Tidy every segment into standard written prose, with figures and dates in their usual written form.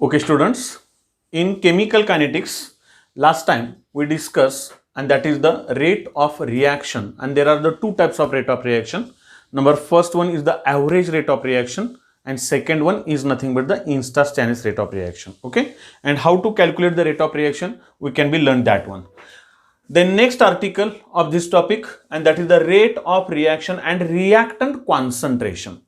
Okay, students, in chemical kinetics, last time we discussed, and that is the rate of reaction, and there are the two types of rate of reaction. Number first one is the average rate of reaction, and second one is nothing but the instantaneous rate of reaction. Okay, and how to calculate the rate of reaction, we can be learned that one. The next article of this topic, and that is the rate of reaction and reactant concentration.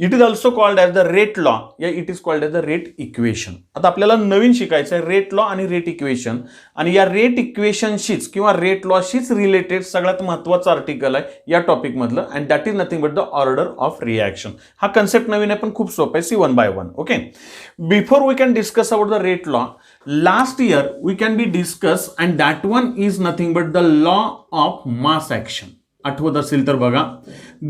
It is also called as the rate law, या it is called as the rate equation. आता आपल्याला नवीन शिकायचं आहे rate law आणि rate equation, आणि या rate इक्वेशनशीच किंवा rate लॉशीच related सगळ्यात महत्त्वाचं आर्टिकल आहे या टॉपिक मधलं, and that is nothing but the order of reaction. हा कन्सेप्ट नवीन आहे पण खूप सोपं आहे. See one by one. Okay, before we can discuss about the rate law, last year we can be discuss, and that one is nothing but the law of mass action. आठवत असेल तर बघा,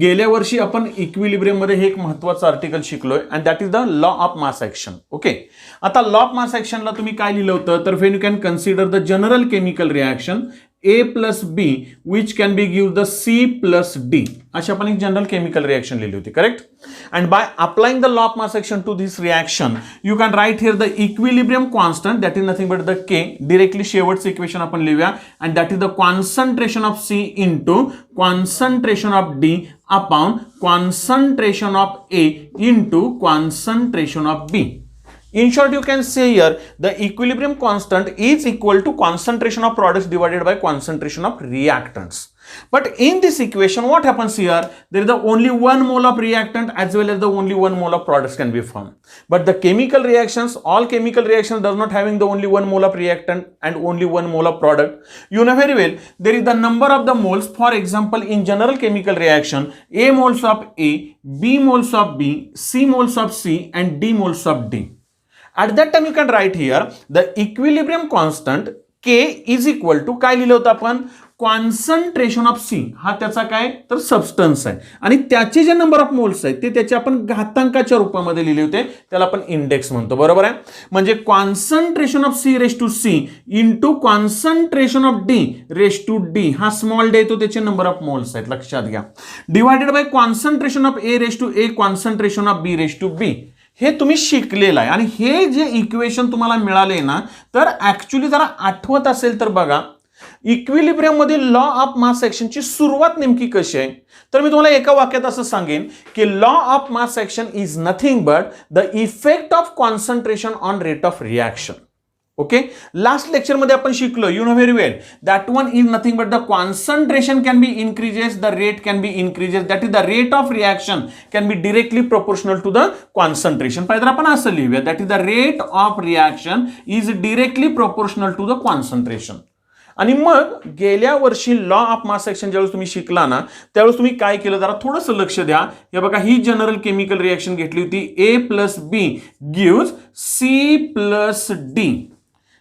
गेल्या वर्षी आपण इक्विलिब्रियम मध्ये हे एक महत्त्वाचं आर्टिकल शिकलोय, and that is the law of mass action. Okay, आता लॉ ऑफ मास ॲक्शनला तुम्ही काय लिहिलं होतं, तर when you can consider the general chemical reaction A plus B which can be give the C plus D, अशी आपण एक जनरल केमिकल रिॲक्शन लिहिली होती. Correct? And by applying the law of mass action to this reaction you can write here the equilibrium constant, that is nothing but the K. Directly शेवटचं equation आपण लिहूया, and that is the concentration of C into concentration of D upon concentration of A into concentration of B. In short, you can say here the equilibrium constant is equal to concentration of products divided by concentration of reactants. But in this equation, what happens here? There is the only one mole of reactant as well as the only one mole of products can be formed. But the chemical reactions, all chemical reactions does not having the only one mole of reactant and only one mole of product. You know very well, there is the number of the moles. For example, in general chemical reaction, A moles of A, B moles of B, C moles of C, and D moles of D. At that time you can write here the equilibrium constant K is equal to काय लिहिलं होतं आपण, concentration of C. हा त्याचा काय तर substance आहे, आणि त्याचे जे नंबर ऑफ मोल्स आहेत ते त्याचे आपण घातांकाच्या रूपामध्ये लिहिले होते, त्याला आपण इंडेक्स म्हणतो. बरोबर आहे? म्हणजे concentration of C raise to C into concentration of D raise to D, हा स्मॉल डे येतो, त्याचे नंबर ऑफ मोल्स आहेत लक्षात घ्या, divided by concentration of A raise to A concentration of B raise to B. हे तुम्ही शिकलेलं आहे, आणि हे जे इक्वेशन तुम्हाला मिळाले ना, तर ऍक्च्युली जरा आठवत असेल तर बघा, इक्विलिब्रियम मध्ये लॉ ऑफ मास ॲक्शनची सुरुवात नेमकी कशी आहे, तर मी तुम्हाला एका वाक्यात असं सांगेन की law of mass action is nothing but the effect of concentration on rate of reaction. Okay, last lecture मध्ये आपण शिकलो, you know very well, that one is nothing but the concentration can be increases, the rate can be increases, that is the rate of reaction can be directly proportional to the concentration. पाहिजे आपण असं लिहूया, that is the rate of reaction is directly proportional to the concentration. आणि मग गेल्या वर्षी law of mass action ज्यावेळेस तुम्ही शिकला ना, त्यावेळेस तुम्ही काय केलं जरा थोडंसं लक्ष द्या. हे बघा, ही जनरल केमिकल रिॲक्शन घेतली होती, A plus B gives C plus D,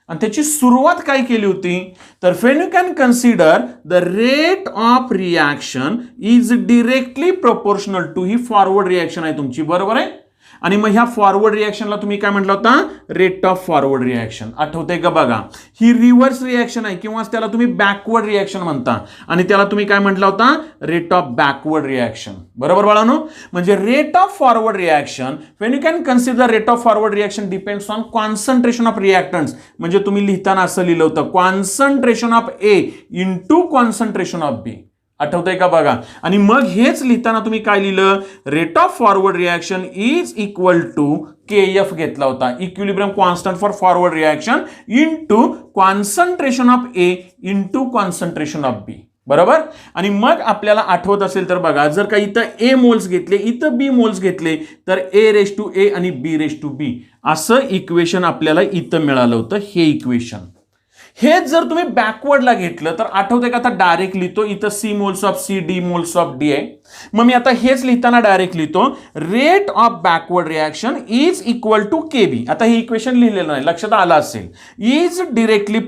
आणि त्याची सुरुवात काय केली होती, तर when you can consider the rate of reaction is directly proportional to, ही फॉरवर्ड रिॲक्शन आहे तुमची. बरोबर आहे? आणि मग ह्या फॉरवर्ड रिॲक्शनला तुम्ही काय म्हटलं होता, रेट ऑफ फॉरवर्ड रिॲक्शन. आठवतंय का बघा, ही रिव्हर्स रिॲक्शन आहे, किंवा त्याला तुम्ही बॅकवर्ड रिॲक्शन म्हणता, आणि त्याला तुम्ही काय म्हटलं होता, रेट ऑफ बॅकवर्ड रिॲक्शन. बरोबर बाळांनो? म्हणजे rate of forward reaction, when you can consider rate of forward reaction depends on concentration of reactants. म्हणजे तुम्ही लिहिताना असं लिहिलं होतं, concentration of A into concentration of B. आठवतंय का बघा, आणि मग हेच लिहिताना तुम्ही काय लिहिलं, rate of forward reaction is equal to KF घेतला होता, equilibrium constant for forward reaction into concentration of A into concentration of B. बरोबर? आणि मग आपल्याला आठवत असेल तर बघा, जर का इथं A मोल्स घेतले, इथं B मोल्स घेतले, तर A रेस टू A आणि B रेस टू B असं इक्वेशन आपल्याला इथं मिळालं होतं. हे इक्वेशन हेच जर तुम्ही बॅकवर्डला घेतलं तर आठवतंय का, आता डायरेक्ट लिहितो, इथं C moles of C, D moles of D आहे. मग मी आता हेच लिहिताना डायरेक्ट लिहितो, rate of backward reaction is equal to KB. आता हे इक्वेशन लिहिलेलं नाही, लक्षात आलं असेल, is directly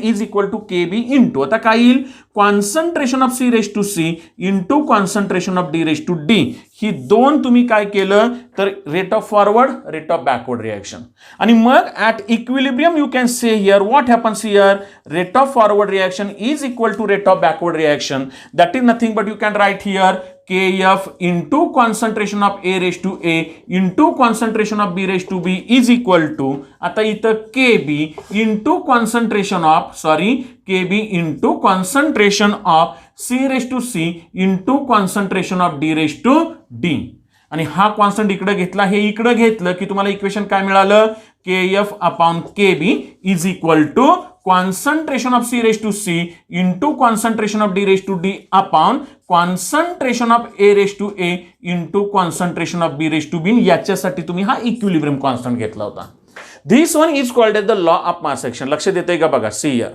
is equal to KB into, आता काय येईल, concentration of C raise to C into concentration of D raise to D. ही दोन तुम्ही काय केलं तर rate of forward, rate of backward reaction. आणि मग at equilibrium you can say here what happens here, rate of forward reaction is equal to rate of backward reaction. That is nothing but you can write here KF into concentration of A raised to A into concentration of B raised to B is equal to, आता इथं KB into concentration of C raised to C into concentration of D raised to D. आणि हा constant इकडे घेतला, हे इकडे घेतलं की तुम्हाला इक्वेशन काय मिळालं, KF upon KB is equal to concentration of C raised to C into concentration of D raised to D upon concentration of A raised to A into concentration of B raised to B. याच्यासाठी तुम्ही हा equilibrium constant घेतला होता. This one is called as the law of mass action. लक्ष देते का बघा, see here.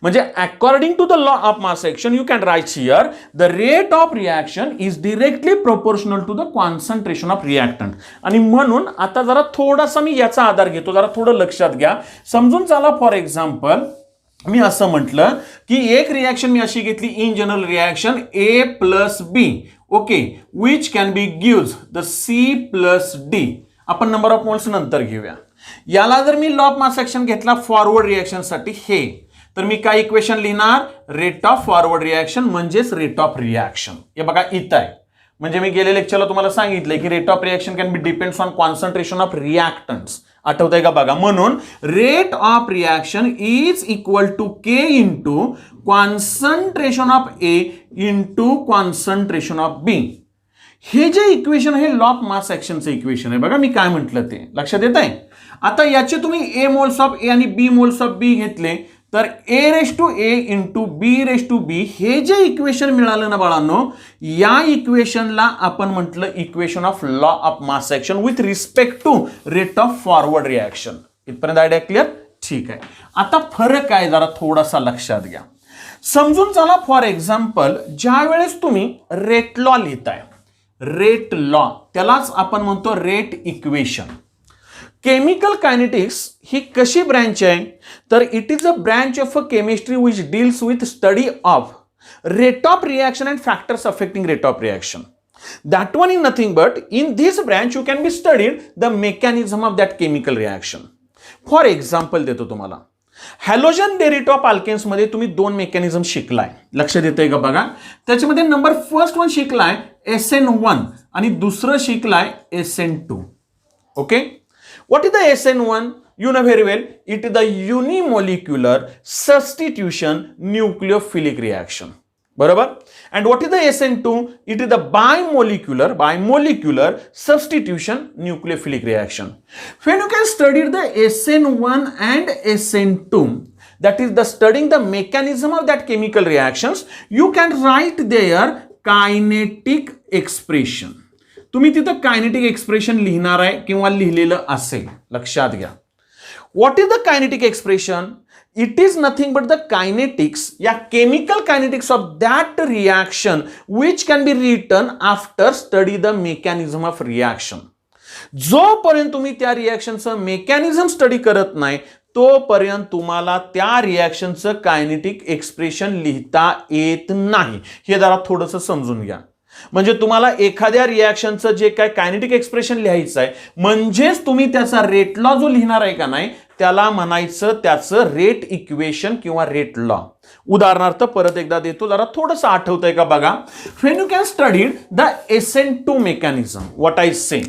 म्हणजे according to the law of mass action you can write here the rate of reaction is directly proportional to the concentration of reactant. आणि म्हणून आता जरा थोडासा मी याचा आधार घेतो, जरा थोडं लक्षात घ्या, समजून चला. फॉर एक्झाम्पल मी असं म्हटलं की एक रिॲक्शन मी अशी घेतली, in general reaction A plus B, okay, which can B gives the C plus D. आपण नंबर ऑफ मोल्स नंतर घेऊया. याला जर मी लॉ ऑफ मास ऍक्शन घेतला फॉरवर्ड रिॲक्शन साठी, हे तर मी काय इक्वेशन लिहिणार, रेट ऑफ फॉरवर्ड रिॲक्शन म्हणजेच रेट ऑफ रिॲक्शन. हे बघा इथं आहे, म्हणजे मी गेल्या लेक्चरला तुम्हाला सांगितलंय की rate of reaction can be depends on concentration of reactants. आठवतंय का बघा. म्हणून rate of reaction is equal to K into concentration of A into concentration of B. हे जे इक्वेशन हे लॉ ऑफ मास ऍक्शनचं इक्वेशन आहे. बघा मी काय म्हटलं ते लक्षात येत आहे. आता याचे तुम्ही A मोल्स ऑफ A आणि B मोल्स ऑफ B घेतले तर A raise to A into B raise to B हे जे इक्वेशन मिळालं ना बाळांनो, या इक्वेशनला आपण म्हटलं equation of law of mass action with respect to rate of forward reaction. इथपर्यंत आयडिया क्लिअर? ठीक आहे. आता फरक आहे जरा थोडासा लक्षात घ्या, समजून चला. फॉर एक्झाम्पल ज्या वेळेस तुम्ही रेट लॉ लिहिताय, रेट लॉ त्यालाच आपण म्हणतो रेट इक्वेशन. केमिकल कायनेटिक्स ही कशी ब्रँच आहे, तर it is a branch of a chemistry which deals with study of rate of reaction and factors affecting rate of reaction. That one is nothing but in this branch you can be studied the mechanism of that chemical reaction. For example देतो तुम्हाला, halogen derivative of alkanes मध्ये तुम्ही दोन mechanism शिकलाय, लक्ष देताय का बघा. त्याच्यामध्ये नंबर फर्स्ट वन शिकलाय SN1 आणि दुसरं शिकलाय SN2. Okay, what is the SN1? You know very well, it is the unimolecular substitution nucleophilic reaction. बरोबर. And what is the SN2? It is the bimolecular substitution nucleophilic reaction. When you can study the SN1 and SN2, that is the studying the mechanism of that chemical reactions, you can write their kinetic expression. तुम्ही तिथं kinetic expression लिहिणार आहे किंवा लिहिलेलं असेल, लक्षात घ्या. What is the kinetic expression? It is nothing but the kinetics या chemical kinetics of that reaction which can be written after study the mechanism of reaction. जोपर्यंत तुम्ही त्या रिॲक्शनचं मेकॅनिझम स्टडी करत नाही तोपर्यंत तुम्हाला त्या रिॲक्शनचं कायनेटिक एक्सप्रेशन लिहिता येत नाही. हे जरा थोडंसं समजून घ्या. म्हणजे तुम्हाला एखाद्या रिॲक्शनचं जे काय कायनेटिक एक्सप्रेशन लिहायचं आहे, म्हणजेच तुम्ही त्याचा रेट लॉ जो लिहिणार आहे का नाही, त्याला म्हणायचं त्याचं रेट इक्वेशन किंवा रेट लॉ. उदाहरणार्थ परत एकदा देतो, जरा थोडंसं आठवतंय का बघा. When you can study the SN2 mechanism, what I say.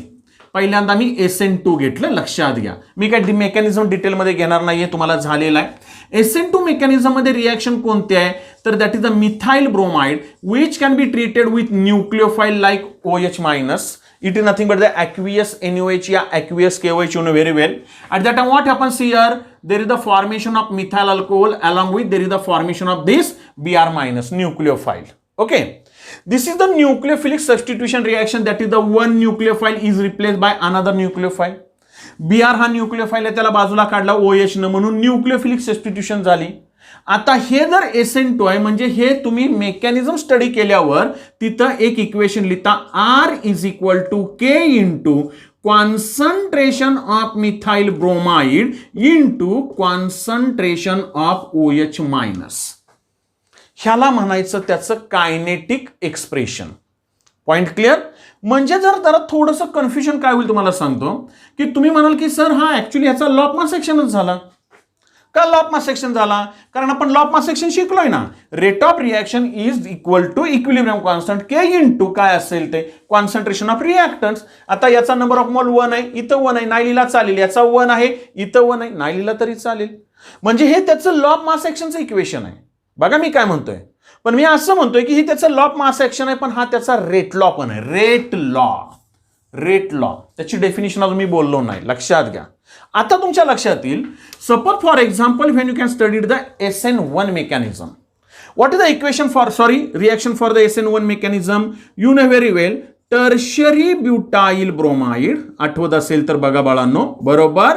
पहिल्यांदा मी SN2 घेतलं, लक्षात घ्या. मी काय मेकॅनिझम डिटेलमध्ये घेणार नाहीये, तुम्हाला झालेला आहे. SN2 मेकॅनिझम मध्ये रिॲक्शन कोणते आहे, तर that is the methyl bromide which can be treated with nucleophile like OH minus. It is nothing but the aqueous NaOH या aqueous KOH, you know very well. At that time what happens here? There is the formation of methyl alcohol, along with there is the formation of this Br minus nucleophile. Okay, this is the nucleophilic substitution reaction, that is the one nucleophile is replaced by another nucleophile. Br हा nucleophile आहे, त्याला बाजूला काढला OH न, म्हणून nucleophilic substitution झाली. आता हे जर SN2 आहे, म्हणजे हे तुम्ही मेकॅनिझम स्टडी केल्यावर तिथं एक इक्वेशन लिहिता, R is equal to K into concentration of methyl bromide into concentration of OH minus. ह्याला म्हणायचं त्याचं कायनेटिक एक्सप्रेशन. Point clear? म्हणजे जर जरा थोडंसं कन्फ्युजन काय होईल तुम्हाला सांगतो, की तुम्ही म्हणाल की सर हा ऍक्च्युली ह्याचा लॉ ऑफ मास ऍक्शनच झाला, का लॉ ऑफ मास ऍक्शन झाला? कारण आपण लॉ ऑफ मास ऍक्शन शिकलोय ना. Rate of reaction is equal to equilibrium constant K into काय असेल ते कॉन्सन्ट्रेशन ऑफ रिॲक्टन्स. आता याचा नंबर ऑफ मोल 1 आहे, इथं 1 आहे, नाही लिहिला चालेल. याचा 1 आहे, इथं 1 आहे, नाही लिहिला तरी चालेल. म्हणजे हे त्याचं लॉ ऑफ मास ऍक्शनचं इक्वेशन आहे. बघा मी काय म्हणतोय, पण मी असं म्हणतोय की हे त्याचं लॉ ऑफ मास ऍक्शन आहे, पण हा त्याचा रेट लॉ पण आहे. रेट लॉ त्याची डेफिनेशन अजून मी बोललो नाही, लक्षात घ्या. आता तुमच्या लक्षात येईल, suppose for example when you can study the SN1 mechanism. What is the equation for reaction for the SN1 mechanism? You know very well, tertiary butyl bromide, आठवत असेल तर बघा बाळांनो, बरोबर,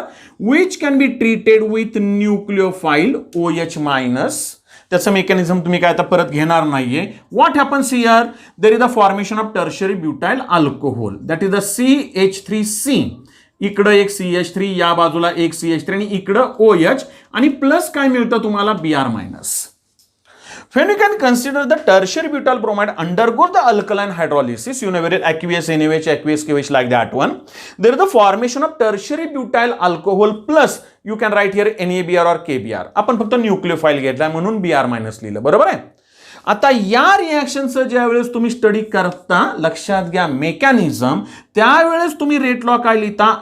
which can be treated with nucleophile OH minus. त्याचं mechanism तुम्ही काय आता परत घेणार नाहीये. What happens here? There is the formation of tertiary butyl alcohol, that is the CH3C. इकडं एक CH3, या बाजूला एक CH3 आणि इकडं OH, आणि प्लस काय मिळतं तुम्हाला? Br minus. When you can consider the tertiary butyl bromide undergo the alkaline hydrolysis, you know very aqueous NaOH, aqueous KOH like that one. There is the formation of tertiary butyl alcohol plus you can write here NaBr or KBr. आपण फक्त न्यूक्लिओफाइल घेतलाय म्हणून Br minus लिहिलं, बरोबर आहे. आता या रिॲक्शनचं ज्या वेळेस तुम्ही स्टडी करता, लक्षात घ्या मेकॅनिझम, त्यावेळेस तुम्ही रेट लॉ काय लिहिता?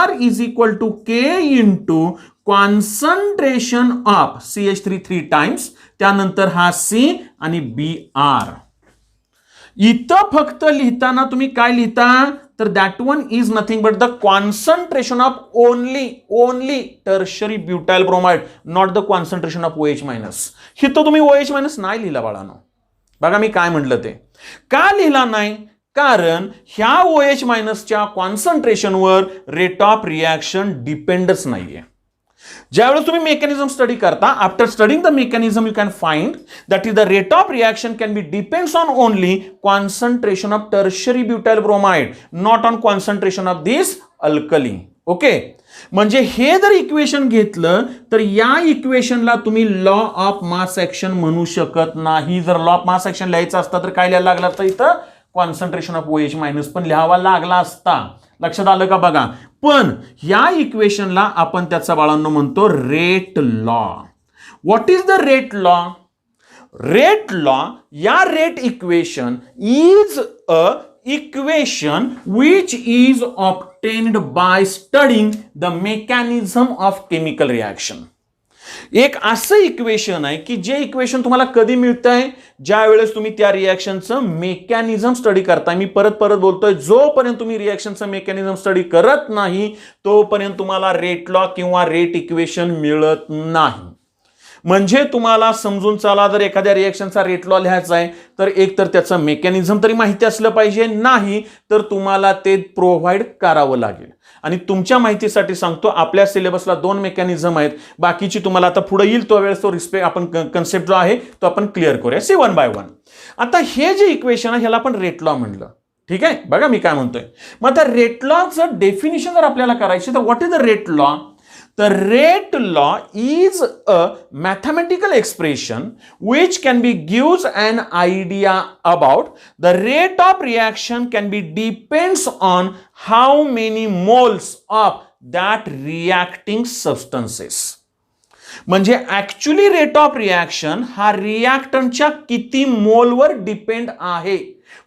R is equal to K into concentration of CH3 3 times, त्यानंतर हा C आणि Br. इथं फक्त लिहिताना तुम्ही काय लिहिता? तर that one is nothing but the concentration of only tertiary butyl bromide, not the concentration of OH minus. इथं तुम्ही OH मायनस नाही लिहिला बाळांनो. बघा मी काय म्हटलं ते. का लिहिला नाही? कारण ह्या OH मायनसच्या कॉन्सन्ट्रेशनवर रेट ऑफ रिॲक्शन डिपेंडच नाहीये. ज्यावेळेस तुम्ही मेकॅनिझम स्टडी करता, after studying the mechanism you can find that is the rate of reaction can be depends on only concentration of tertiary butyl bromide, not on concentration of this alkali. Okay, म्हणजे हे जर equation घेतलं तर या इक्वेशनला तुम्ही law of mass action म्हणू शकत नाही. जर लॉ ऑफ मास ऍक्शन लिहायचं असतं तर काय लिहायला लागलं असतं? इथं कॉन्सन्ट्रेशन ऑफ OH मायनस पण लिहावा लागला असता. लक्षात आलं का? बघा, पण या इक्वेशनला आपण त्याचा बाळांनो म्हणतो rate law. What is the rate law? Rate law या rate equation is a equation which is obtained by studying the mechanism of chemical reaction. एक असं इक्वेशन आहे की जे इक्वेशन तुम्हाला कधी मिळतंय? ज्या वेळेस तुम्ही त्या रिॲक्शनचं मेकॅनिझम स्टडी करताय. मी परत बोलतोय, जोपर्यंत तुम्ही रिॲक्शनचं मेकॅनिझम स्टडी करत नाही तोपर्यंत तुम्हाला रेट लॉ किंवा रेट इक्वेशन मिळत नाही. म्हणजे तुम्हाला समजून चला, जर एखाद्या रिॲक्शनचा रेट लॉ लिहायचा आहे तर एक तर त्याचं मेकॅनिझम तरी माहिती असलं पाहिजे, नाही तर तुम्हाला ते प्रोव्हाइड करावं लागेल. आणि तुमच्या माहितीसाठी सांगतो, आपल्या सिलेबसला 2 मेकॅनिझम आहेत, बाकीची तुम्हाला आता पुढे येईल तो वेळेस तो रिस्पेक्ट आपण कन्सेप्ट जो आहे तो आपण क्लिअर करूया. See 1 by 1. आता हे जे इक्वेशन आहे ह्याला आपण रेट लॉ म्हणलं. ठीक आहे, बघा मी काय म्हणतोय. मग आता रेट लॉचं डेफिनेशन जर आपल्याला करायची तर what is the rate law? The rate law is a mathematical expression which can be gives an idea about the rate of reaction can be depends on how many moles of that reacting substances. म्हणजे actually rate of reaction हा रिॲक्टंटच्या किती मोलवर depend आहे,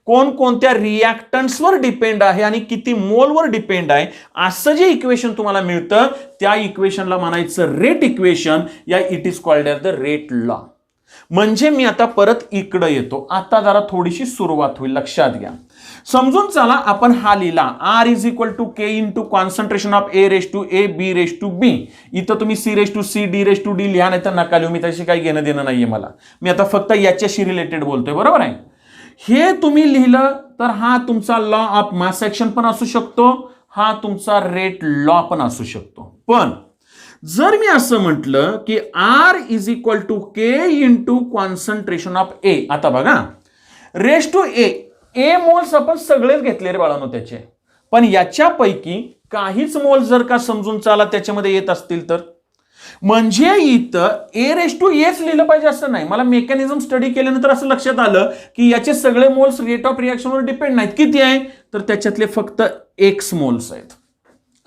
कोणकोणत्या रिॲक्टंट्सवर depend आहे आणि किती मोलवर depend आहे. असं जे इक्वेशन तुम्हाला मिळतं त्या इक्वेशनला म्हणायचं रेट इक्वेशन, या it is called the rate law. म्हणजे मी आता परत इकडं येतो. आता जरा थोडीशी सुरुवात होईल, लक्षात घ्या. समजून चला, आपण हा लिहिला R is equal to K into concentration of A⁴A B⁴B. इथं तुम्ही C⁴C D⁴D लिहा, नाही तर नका लिहू, मी त्याशी काही घेणं देणं नाहीये मला. मी आता फक्त याच्याशी रिलेटेड बोलतोय, बरोबर आहे. हे तुम्ही लिहिलं तर हा तुमचा लॉ ऑफ मास ऍक्शन पण असू शकतो, हा तुमचा रेट लॉ पण असू शकतो. पण जर मी असं म्हटलं की R is equal to K into concentration of A, आता बघा रेस टू A मोल्स आपण सगळेच घेतले रे बाळांनो त्याचे, पण याच्यापैकी काहीच मोल्स जर का समजून चाला त्याच्यामध्ये येत असतील तर, म्हणजे इथं A⁴S लिहिलं पाहिजे असं नाही. मला मेकॅनिझम स्टडी केल्यानंतर असं लक्षात आलं की याचे सगळे मोल्स रेट ऑफ रिॲक्शनवर डिपेंड नाहीत. किती आहे? तर त्याच्यातले फक्त X मोल्स आहेत.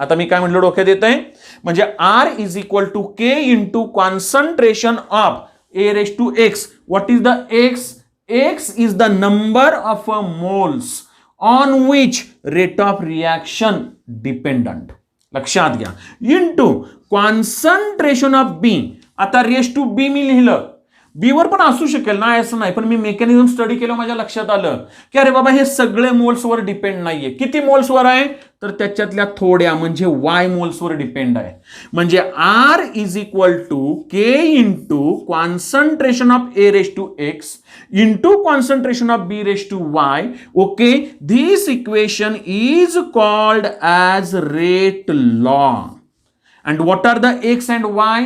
आता मी काय म्हटलं डोक्यात येत आहे, म्हणजे R is equal to K into concentration of A raise to X. What is the X? X is the number of moles on which rate of reaction dependent. लक्षात घ्या. Into concentration of B. आता raise to बी मी लिहिलं, बी वर पण असू शकेल ना, असं नाही, पण मी मेकॅनिझम स्टडी केलं, माझ्या लक्षात आलं की अरे बाबा हे सगळे मोल्सवर डिपेंड नाहीये. किती मोल्सवर आहे? तर त्याच्यातल्या थोड्या म्हणजे वाय मोल्सवर डिपेंड आहे. म्हणजे R is equal to K into concentration of A raise to X into concentration of B raise to Y. Okay, this equation is called as rate law. And what are the x and y?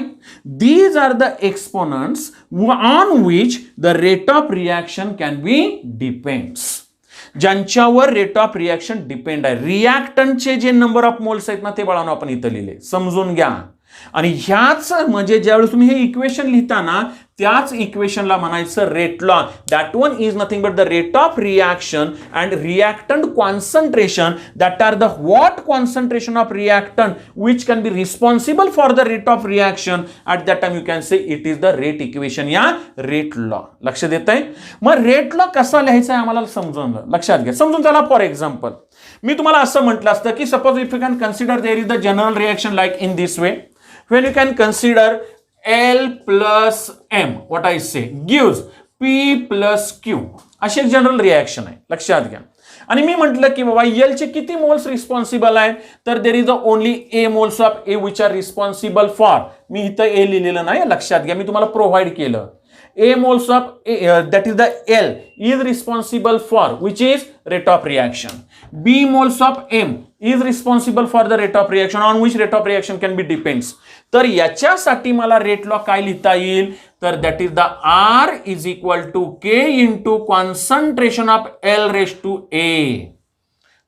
These are the exponents on which the rate of reaction can be depends. ज्यांच्यावर rate of reaction depend आहे. रिएक्टंटचे जे number of moles आहेत ना, ते बाळांनो आपण इथं लिहिले, समजून घ्या. आणि ह्याच म्हणजे ज्यावेळेस तुम्ही हे इक्वेशन लिहिता ना, त्याच इक्वेशनला म्हणायचं rate law. That one is nothing but the rate of reaction and reactant concentration. That are the what concentration of reactant which can be responsible for the rate of reaction. At that time you can say it is the rate equation या rate law. लक्ष देत आहे. मग rate law कसा लिहायचा आहे आम्हाला समजून लक्षात घ्या. समजून त्याला फॉर एक्झाम्पल मी तुम्हाला असं म्हटलं असतं की suppose if you can consider there is the general reaction like in this way. When you can consider L plus M, what I say gives P plus Q. अशी एक जनरल रिएक्शन आहे, लक्षात घ्या. आणि मी म्हटलं की बाबा L चे किती मोल्स रिस्पॉन्सिबल आहेत? तर there is only A moles of A which are responsible for. मी इथं A लिहिलेलं नाही, लक्षात घ्या, मी तुम्हाला प्रोव्हाइड केलं. A moles of A, that is the L is responsible for which is rate of reaction. B moles of M is responsible for the rate of reaction on which rate of reaction can be depends. तर याच्यासाठी मला rate law काय लिहिता येईल? तर that is the R is equal to K into concentration of L raised to A.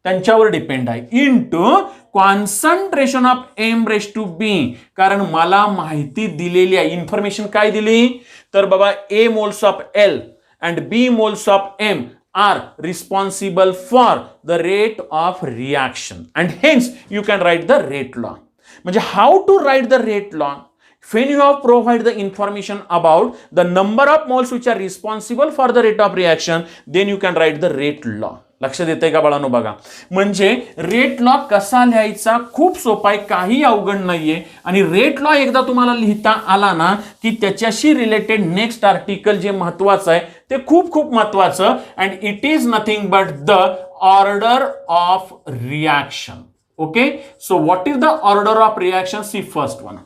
त्यांच्यावर depend आहे. Into concentration of M raise to B. कारण मला माहिती दिलेली आहे, इन्फॉर्मेशन काय दिली? तर बाबा A moles of L and B moles of M are responsible for the rate of reaction and hence you can write the rate law. म्हणजे how to write the rate law? When you have provided the information about the number of moles which are responsible for the rate of reaction, then you can write the rate law. लक्षात येतंय का बाळांनो? बघा, म्हणजे rate law कसा लिहायचा खूप सोपा आहे, काही अवघड नाहीये. आणि रेट लॉ एकदा तुम्हाला लिहिता आला ना की त्याच्याशी रिलेटेड नेक्स्ट आर्टिकल जे महत्वाचं आहे ते खूप खूप महत्वाचं. And it is nothing but the order of reaction. Okay, so what is the order of reaction? See first one.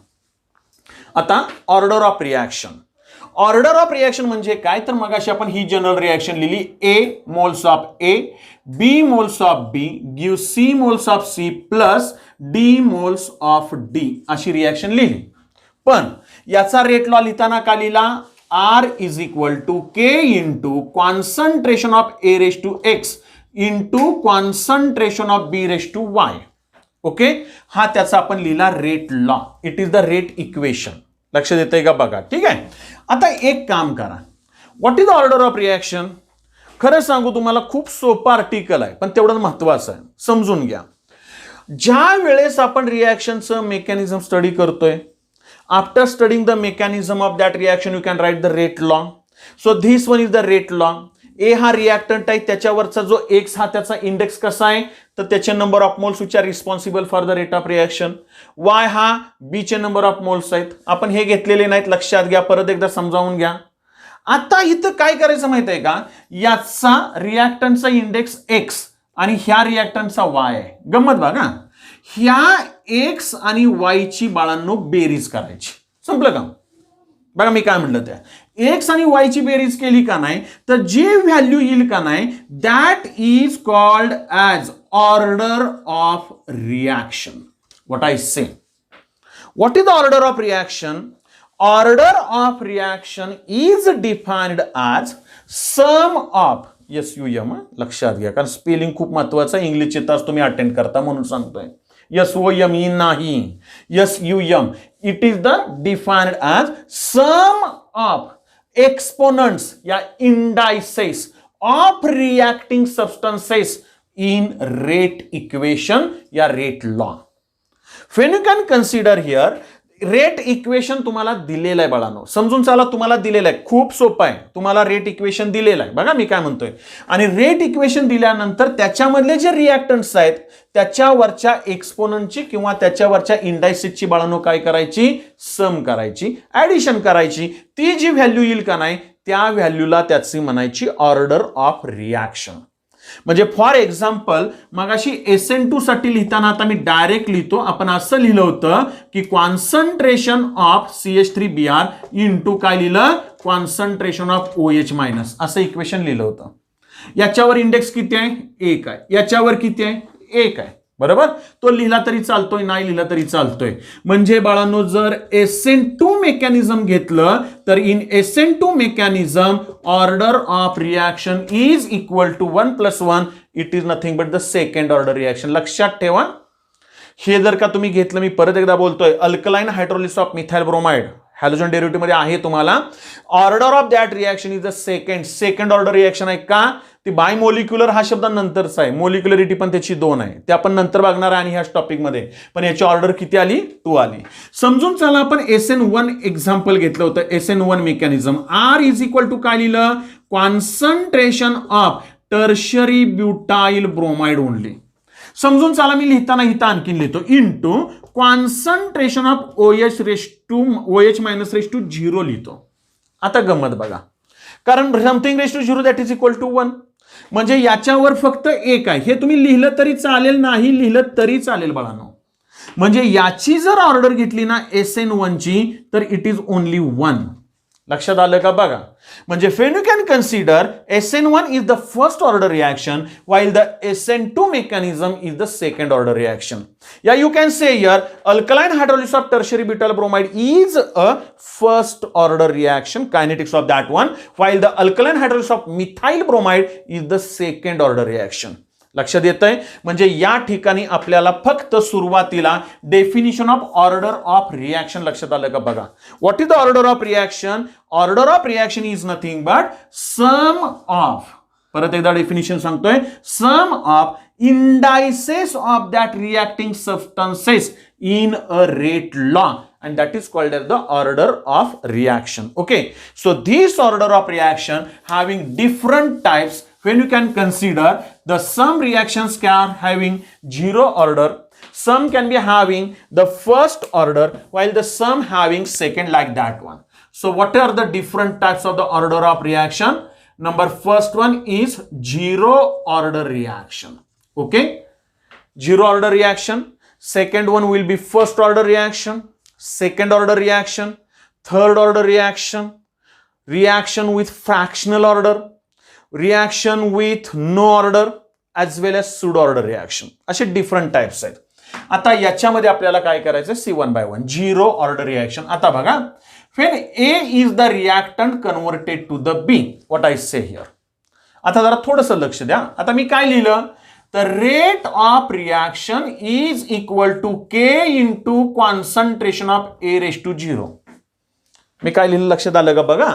आता order of reaction. Order of reaction म्हणजे काय? तर मगाशी आपण ही जनरल रिएक्शन लिहिली. A moles of A, B moles of B give C moles of C plus D moles of D अशी reaction लिहिली. पण याचा रेट लॉ लिहिताना का लिहिला? R is equal to K into concentration of A raise to X into concentration of B raise to Y. Okay, हा त्याचा आपण लिहिला rate law. It is the rate equation. लक्ष देतंय का? बघा, ठीक आहे. आता एक काम करा, what is the order of reaction? खरं सांगू तुम्हाला खूप सोपं आर्टिकल आहे, पण तेवढं महत्वाचं आहे, समजून घ्या. ज्या वेळेस आपण रिएक्शनचं मेकॅनिझम स्टडी करतोय, after studying the mechanism of that reaction you can write the rate law. So this one is the rate law. A हा रिएक्टंट आहे, त्याच्यावरचा जो एक्स हा त्याचा इंडेक्स कसा आहे? तर त्याचे number of moles which are responsible for the rate of reaction. Y हा बी चे नंबर ऑफ मोल्स आहेत. आपण हे घेतलेले नाहीत, लक्षात घ्या, परत एकदा समजावून घ्या. आता इथं काय करायचं माहित आहे का? याचा रिएक्टंटचा इंडेक्स एक्स आणि ह्या रिएक्टंटचा वाय आहे. गंमत बघा, ह्या एक्स आणि वाय ची बाळांनो बेरीज करायची. संपलं का? बघा मी काय म्हटलं, त्या एक्स आणि वाय ची बेरीज केली का नाही तर जी व्हॅल्यू येईल का नाही that is called as order of reaction. What I say, what is the order of reaction? Order of reaction is defined as sum of SUM. लक्षात घ्या, कारण स्पेलिंग खूप महत्वाचं आहे. इंग्लिशचे तास तुम्ही अटेंड करता म्हणून सांगतोय. SOME नाही, SUM. It is the defined as sum of exponents या indices of reacting substances in rate equation या rate law. When you can consider here rate equation तुम्हाला दिलेलं आहे बाळांनो, समजून चला, तुम्हाला दिलेलं आहे, खूप सोपं आहे, तुम्हाला रेट इक्वेशन दिलेलं आहे. बघा मी काय म्हणतोय, आणि रेट इक्वेशन दिल्यानंतर त्याच्यामधले जे रिॲक्टंट्स आहेत त्याच्यावरच्या एक्सपोनंटची किंवा त्याच्यावरच्या इंडायसिसची बाळांनो काय करायची, सम करायची, ऍडिशन करायची. ती जी व्हॅल्यू येईल का नाही त्या व्हॅल्यूला त्याची म्हणायची ऑर्डर ऑफ रिॲक्शन. म्हणजे फॉर एक्झाम्पल मगाशी SN2 साठी लिहिताना आता मी डायरेक्ट लिहितो, आपण असं लिहिलं होतं की कॉन्सन्ट्रेशन ऑफ CH3Br इंटू काय लिहिलं, कॉन्सन्ट्रेशन ऑफ OH मायनस, असं इक्वेशन लिहिलं होतं. याच्यावर इंडेक्स किती आहे, 1 आहे, याच्यावर किती आहे, 1 आहे, बरोबर. तो लिहिला तरी चालतोय, नाही लिहिला तरी चालतोय. म्हणजे बाळांनो जर SN2 मेकॅनिझम घेतलं तर in SN2 mechanism order of reaction is equal to 1+1, it is nothing but the second order reaction. लक्षात ठेवा, हे जर का तुम्ही घेतलं, मी परत एकदा बोलतोय, alkaline hydrolysis of methyl bromide halogen derivative मध्ये आहे तुम्हाला, order of that reaction is the second order reaction आहे का, ती बाय मोलिक्युलर हा शब्द नंतरचा आहे, मोलिक्युलरिटी पण त्याची 2 आहे, ते आपण नंतर बघणार आहे आणि ह्याच टॉपिक मध्ये. पण याची ऑर्डर किती आली, 2 आली. समजून चला, आपण SN1 एक्झाम्पल घेतलं होतं, SN1 mechanism. R is equal to काय लिहिलं, concentration of tertiary butyl bromide only. समजून चला, मी लिहिताना इथं आणखीन लिहितो, into concentration of OH minus raise to 0 लिहितो. आता गंमत बघा, कारण something raise to 0 that is equal to 1, म्हणजे याच्यावर फक्त 1 आहे. हे तुम्ही लिहिलं तरी चालेल, नाही लिहिलं तरी चालेल बाळांनो. म्हणजे याची जर ऑर्डर घेतली ना SN1 ची तर इट इज ओनली 1. लक्षात आलं का बघा. म्हणजे when you can consider SN1 is the first order reaction while the SN2 mechanism is the second order reaction. Yeah, you can say here alkaline hydrolysis of tertiary butyl bromide is a first order reaction, kinetics of that one, while the alkaline hydrolysis of methyl bromide is the second order reaction. लक्षात येतंय. म्हणजे या ठिकाणी आपल्याला फक्त सुरुवातीला definition of order of reaction लक्षात आलं का बघा. What is the order of reaction, order of reaction is nothing but sum of, परत एकदा डेफिनिशन सांगतोय, sum of indices of that reacting substances in a rate law, and that is called as the order of reaction. Okay, so this order of reaction having different types. When you can consider the some reactions can having 0 order, some can be having the first order while the some having second, like that one. So what are the different types of the order of reaction? Number first one is 0 order reaction. Okay, 0 order reaction. Second one will be first order reaction, second order reaction, third order reaction, reaction with fractional order, reaction with no order, as well as pseudo order reaction. असे different types आहेत. आता याच्यामध्ये आपल्याला काय करायचं, C1 by 1 0 order reaction. आता बघा, when A is the reactant converted to the B, what I say here. आता जरा थोडंसं लक्ष द्या. आता मी काय लिहिलं, the rate of reaction is equal to K into concentration of A raised to 0. मी काय लिहिलं लक्षात आलं का बघा,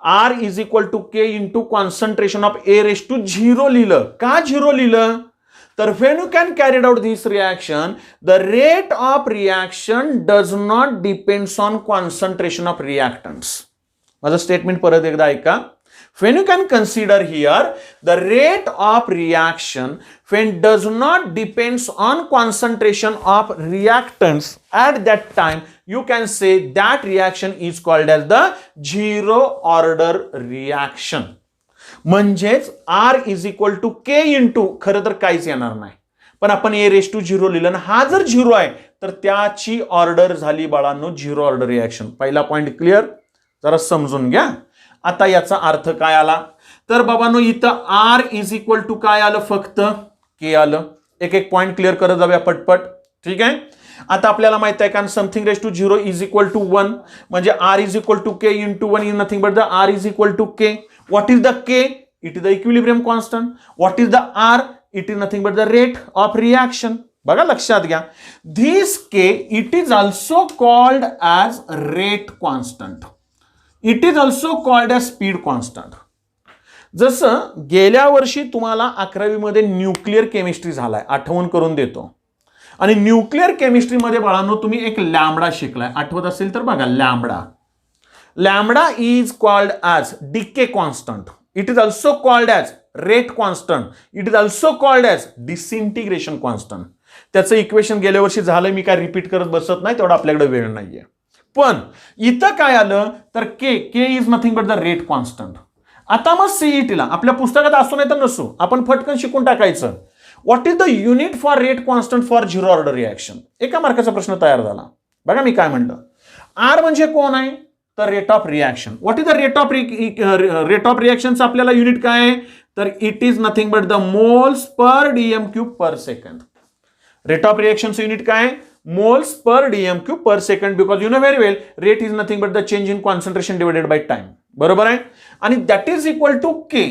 R is equal to K into concentration of A raised to 0 लिहिलं. का 0 लिहिलं, तर when you can carry out this reaction, the rate of reaction does not depends on concentration of reactants. माझं स्टेटमेंट परत एकदा ऐका. When you can consider here the rate of reaction when does not depends on concentration of reactants, at that time you can say that reaction is called as the 0 order reaction. म्हणजेच R is equal to K into, खरं तर काहीच येणार नाही, पण आपण A raised to 0 लिहिलं ना, हा जर 0 आहे तर त्याची ऑर्डर झाली बाळांनो 0 ऑर्डर रिॲक्शन. पहिला पॉइंट क्लिअर, जरा समजून घ्या. आता याचा अर्थ काय आला, तर बाबांनो इथं R इज इक्वल टू काय आलं, फक्त K आलं. एक एक पॉइंट क्लिअर करत जाऊया पटपट. ठीक आहे. आता आपल्याला माहित आहे, कारण something raise to 0 is equal to 1, म्हणजे R is equal to K into 1 is nothing but the R is equal to K. What is the K, it is the equilibrium constant. What is the R, it is nothing but the rate of reaction. बघा लक्षात घ्या, this K it is also called as rate constant. It is also called as speed constant. जसं गेल्या वर्षी तुम्हाला 11वी मध्ये nuclear chemistry झालाय, आठवण करून देतो. आणि न्यूक्लिअर केमिस्ट्रीमध्ये बाळांनो तुम्ही एक लॅम्बडा शिकलाय, आठवत असेल तर बघा lambda. Lambda is called as decay constant. It is also called as rate constant. It is also called as disintegration constant. त्याचं इक्वेशन गेल्या वर्षी झालं, मी काय रिपीट करत बसत नाही, तेवढा आपल्याकडे वेळ नाहीये. पण इथं काय आलं तर K is nothing but the rate constant. आता मग सीईटीला आपल्या पुस्तकात असो नाही तर नसो, आपण फटकन शिकून टाकायचं. What is the unit for rate constant for zero order reaction. एका मार्काचा प्रश्न तयार झाला. बघा मी काय म्हणलं, आर म्हणजे कोण आहे तर rate of reaction. What is the rate of रिॲक्शनचं आपल्याला युनिट काय आहे तर it is nothing but the moles per dm cube per second. Rate of रिॲक्शनचं युनिट काय आहे moles per dm cube per second, because you know very well rate is nothing but the change in concentration divided by time. बरोबर आहे. आणि that is equal to K.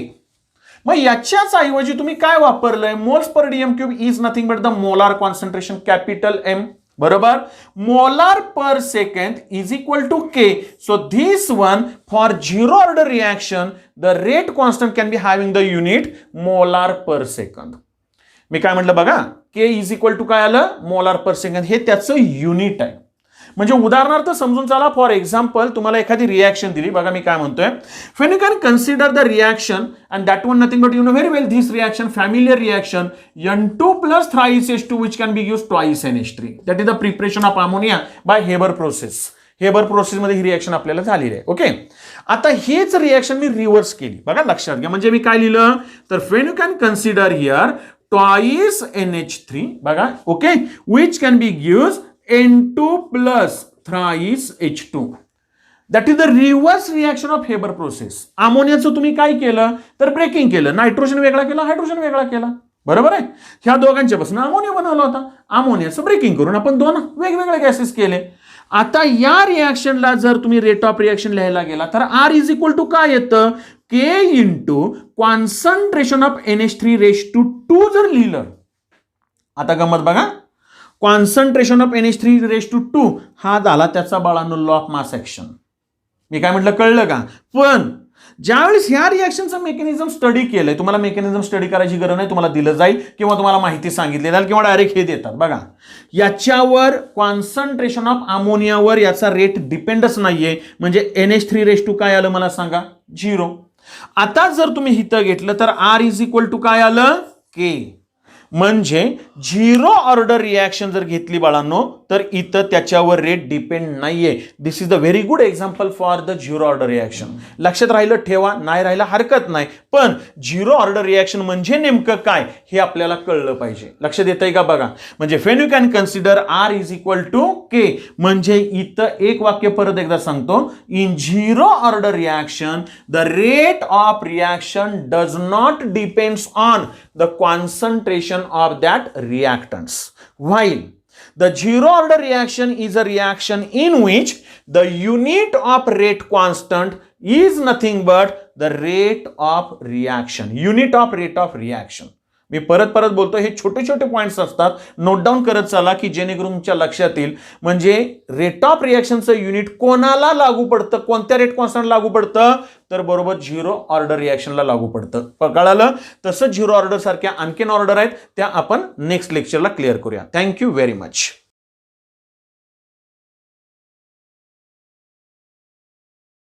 मग याच्याच ऐवजी तुम्ही काय वापरलंय moles per dm cube is nothing but the molar concentration capital M. बरोबर. Molar per second is equal to K. So this one for zero order reaction the rate constant can be having the unit molar per second. मी काय म्हटलं बघा के is equal to काय आलं molar per second, हे त्याचं unit आहे. म्हणजे उदाहरणार्थ समजून चला, फॉर एक्झाम्पल तुम्हाला एखादी रिॲक्शन दिली. बघा मी काय म्हणतोय, when you can consider the reaction and that one nothing but you know very well this reaction familiar reaction N2 plus thrice H2 which can be used twice NH3. That is the preparation of ammonia by Haber process. Haber प्रोसेसमध्ये ही reaction आपल्याला झालेली आहे. Okay. आता हेच reaction मी reverse केली. बघा लक्षात घ्या, म्हणजे मी काय लिहिलं तर when you can consider here twice NH3. बघा okay, which can be used N2 plus thrice H2. That is the reverse reaction of Haber process. अमोनियाचं तुम्ही काय केलं तर ब्रेकिंग केलं, नायट्रोजन वेगळा केला, हायड्रोजन वेगळा केला. बरोबर आहे. ह्या दोघांच्या पासून अमोनिया बनवला होता. अमोनियाचं ब्रेकिंग करून आपण दोन वेगवेगळे गॅसेस केले. आता या रिॲक्शनला जर तुम्ही रेट ऑफ रिॲक्शन लिहायला गेला तर आर इज इक्वल टू काय येतं K into concentration of NH3 raise to 2 जर लिहिलं. आता गमत बघा, concentration of NH3 raise to 2 हा झाला त्याचा बाळांनो लॉ ऑफ मास ऍक्शन. मी काय म्हटलं कळलं का. पण ज्यावेळेस ह्या रिॲक्शनचं मेकॅनिझम स्टडी केलंय, तुम्हाला मेकॅनिझम स्टडी करायची गरज नाही, तुम्हाला दिलं जाईल किंवा तुम्हाला माहिती सांगितली जाईल किंवा डायरेक्ट हे देतात. बघा याच्यावर कॉन्सन्ट्रेशन ऑफ अमोनियावर याचा रेट डिपेंडच नाहीये, म्हणजे NH3 रेस टू काय आलं मला सांगा 0. आता जर तुम्ही हिथं घेतलं तर आर इज इक्वल टू काय आलं के. म्हणजे झिरो ऑर्डर रिॲक्शन जर घेतली बाळांनो तर इथं त्याच्यावर रेट डिपेंड नाहीये. This is the very good example for the zero order reaction. लक्षात राहिलं ठेवा, नाही राहिला हरकत नाही, पण झिरो ऑर्डर रिॲक्शन म्हणजे नेमकं काय हे आपल्याला कळलं पाहिजे. लक्षात येतंय का बघा. म्हणजे when you can consider R is equal to K, म्हणजे इथं एक वाक्य परत एकदा सांगतो, in zero order reaction the rate of reaction does not depends on the concentration of that reactants, while the zero order reaction is a reaction in which the unit of rate constant is nothing but the rate of reaction. Unit of rate of reaction. मी परत बोलतो, हे छोटे छोटे points असतात, note down करत चला की जेणेकरून तुमच्या लक्षात येईल. म्हणजे रेट ऑफ रिॲक्शनचं युनिट कोणाला लागू पडतं, कोणत्या रेट कॉन्स्टंट लागू पडतं तर बरोबर झिरो ऑर्डर रिॲक्शनला लागू पडतं. कळालं. तसं झिरो ऑर्डर सारख्या आणखीन ऑर्डर आहेत त्या आपण नेक्स्ट लेक्चरला क्लिअर करूया. Thank you very much.